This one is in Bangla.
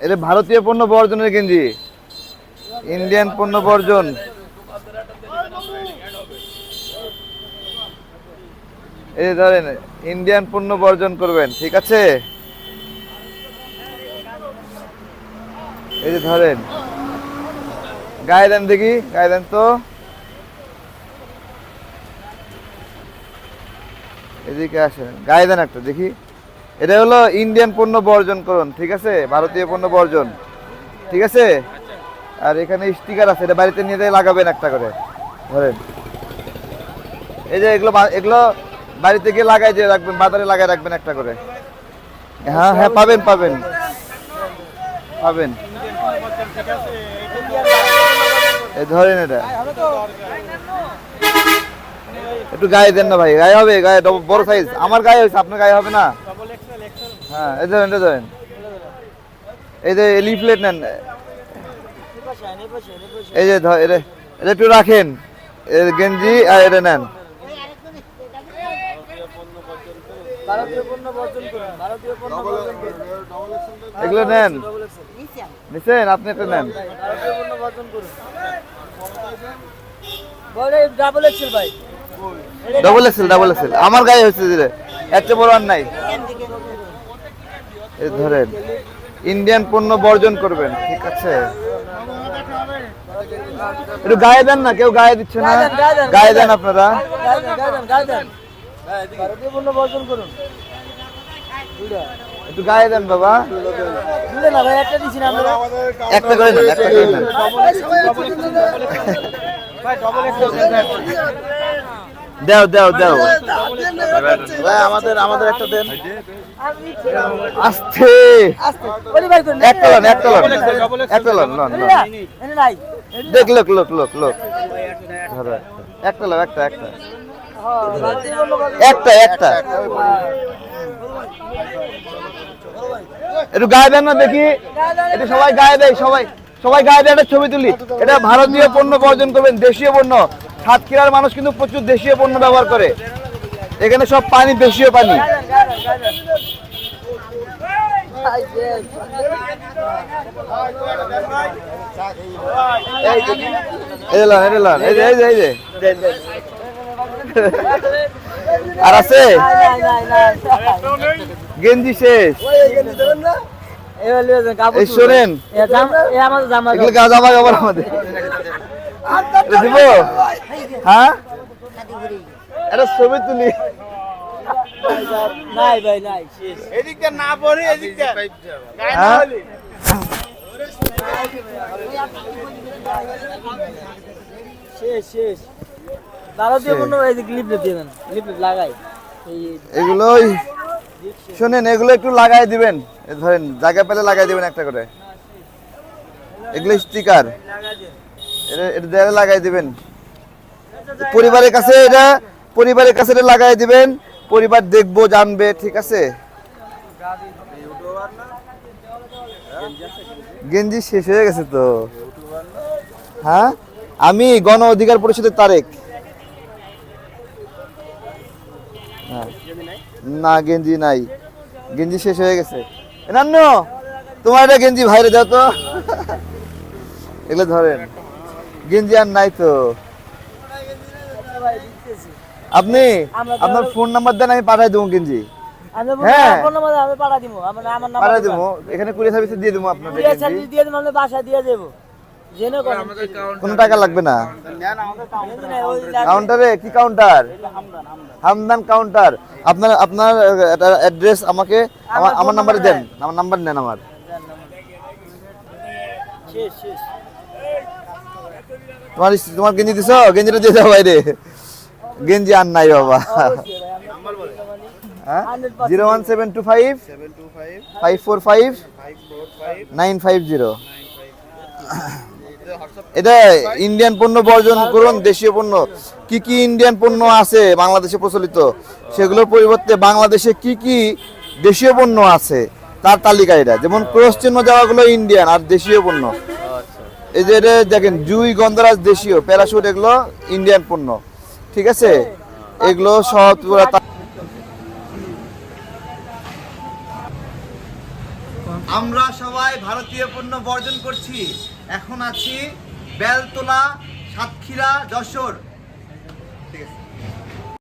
এটা ভারতীয় পণ্য বর্জনের গেঞ্জি, ইন্ডিয়ান পণ্য বর্জন। এই ধরেন ইন্ডিয়ান পণ্য বর্জন করবেন, ঠিক আছে? এই যে ধরেন, গায়ে দেন দেখি, গায়ে দেন তো। এদিকে আসেন, গায়ে দেন একটা দেখি। এটা হলো ইন্ডিয়ান পণ্য বর্জন করুন, ঠিক আছে? ভারতীয় পণ্য বর্জন, ঠিক আছে? আর এখানে স্টিকার আছে, এটা বাড়িতে নিয়ে যেয়ে লাগাবেন একটা করে। ধরেন এই যে এগুলো এগুলো বাড়িতে গিয়ে লাগাই দিয়ে রাখবেন, বাজারে লাগাই রাখবেন একটা করে। হ্যাঁ হ্যাঁ, পাবেন পাবেন পাবেন। এই ধরেন, এটা একটু গায়ে দেন না ভাই, গায়ে হবে, গায়ে বড় সাইজ। আমার গায়ে হয়েছে, আপনার গায়ে হবে না। হ্যাঁ, এই ধরেন, এটা ধরেন। এই যে লিফলেট নেন, এই যে এটা একটু রাখেন, গেঞ্জি আর এটা নেন। এগুলো নেন, নিছেন আপনি, একটা নেন। ডবল এক্সেল, ডাবল এক্সেল আমার গায়ে হয়েছে, দিলে এত বড় আর নাই। এই ধরেন, ইন্ডিয়ান পণ্য বর্জন করবেন, ঠিক আছে? একটু গায়ে দেন না, কেউ গায়ে দিচ্ছে না, গায়ে দেন আপনারা। একটু গায়ে দেন বাবা, একটা করে দেন, একটা করে দেন। দাও দাও দাও ভাই, আমাদের একটা দেন। আস্তে একটা লন, একটা লন, একটা লন, লন দেখ, লোক লোক লোক লোক, একটা লন, একটা একটা একটা একটা। একটু গায়ে দেন না দেখি, এটা সবাই গায়ে দেয়, সবাই সবাই গায়ে দেয়, একটা ছবি তুলি। এটা ভারতীয় পণ্য বর্জন করবেন, দেশীয় পণ্য। সাতক্ষীরার মানুষ কিন্তু প্রচুর দেশীয় পণ্য ব্যবহার করে, এখানে সব পানি দেশীয় পানি। আর আছে গেঞ্জি শেষ। শোনেন, জামা কাপড় আমাদের দিব। হ্যাঁ, একটা ছবি তুলি। নাই ভাই, নাই, এদিকটা না পড়ে, এদিকটা শেষ শেষ। এগুলোই শোনেন, এগুলো একটু লাগাই দিবেন, ধরেন জায়গা পেলে লাগাই দিবেন একটা করে। এগুলো স্টিকার, এটা লাগাই দিবেন পরিবারের কাছে, এটা পরিবারের কাছে লাগাই দিবেন, পরিবার দেখবো, জানবে, ঠিক আছে? গেঞ্জি শেষ হয়ে গেছে তো। হ্যাঁ, আমি গণ অধিকার পরিষদের তারেক। না, গেঞ্জি নাই, গেঞ্জি শেষ হয়ে গেছে। নান্নু, তোমার এটা গেঞ্জি ভাইরে দাও তো। এগুলো ধরেন, গেঞ্জি আর নাই তো। আপনি আপনার ফোন নাম্বার দেন, আমি পাঠাই দেবো গেঞ্জি। হ্যাঁ, পাঠাই দেবো, এখানে কুরিয়ার সার্ভিসে দিয়ে দেবো আপনাদের গেঞ্জি। কোনো টাকা লাগবে না। কাউন্টারে কি কাউন্টার? হামদান কাউন্টার। আপনার আপনার অ্যাড্রেস আমাকে আমার নাম্বারে দেন, আমার নাম্বার নেন আমার। তোমার গেঞ্জি দিছো, গেঞ্জিটা দিয়ে দাও বাইরে। গেঞ্জি আর নাই বাবা। 01725545950। এটা ইন্ডিয়ান পণ্য বর্জন করুন, দেশীয় পণ্য। কি কি ইন্ডিয়ান পণ্য আছে বাংলাদেশে প্রচলিত, সেগুলোর পরিবর্তে বাংলাদেশে কি কি দেশীয় পণ্য আছে তার তালিকা এটা। যেমন ক্রস চিহ্ন যাওয়াগুলো ইন্ডিয়ান আর দেশীয় পণ্য। এই যে এটা দেখেন, জুই, গন্ধরাজ দেশীয়, প্যারাশুট এগুলো ইন্ডিয়ান পণ্য, ঠিক আছে? এগুলো সব পুরো আমরা সবাই ভারতীয় পণ্য বর্জন করছি। এখন আছি বেলতলা, সাতক্ষীরা, যশোর। ঠিক আছে।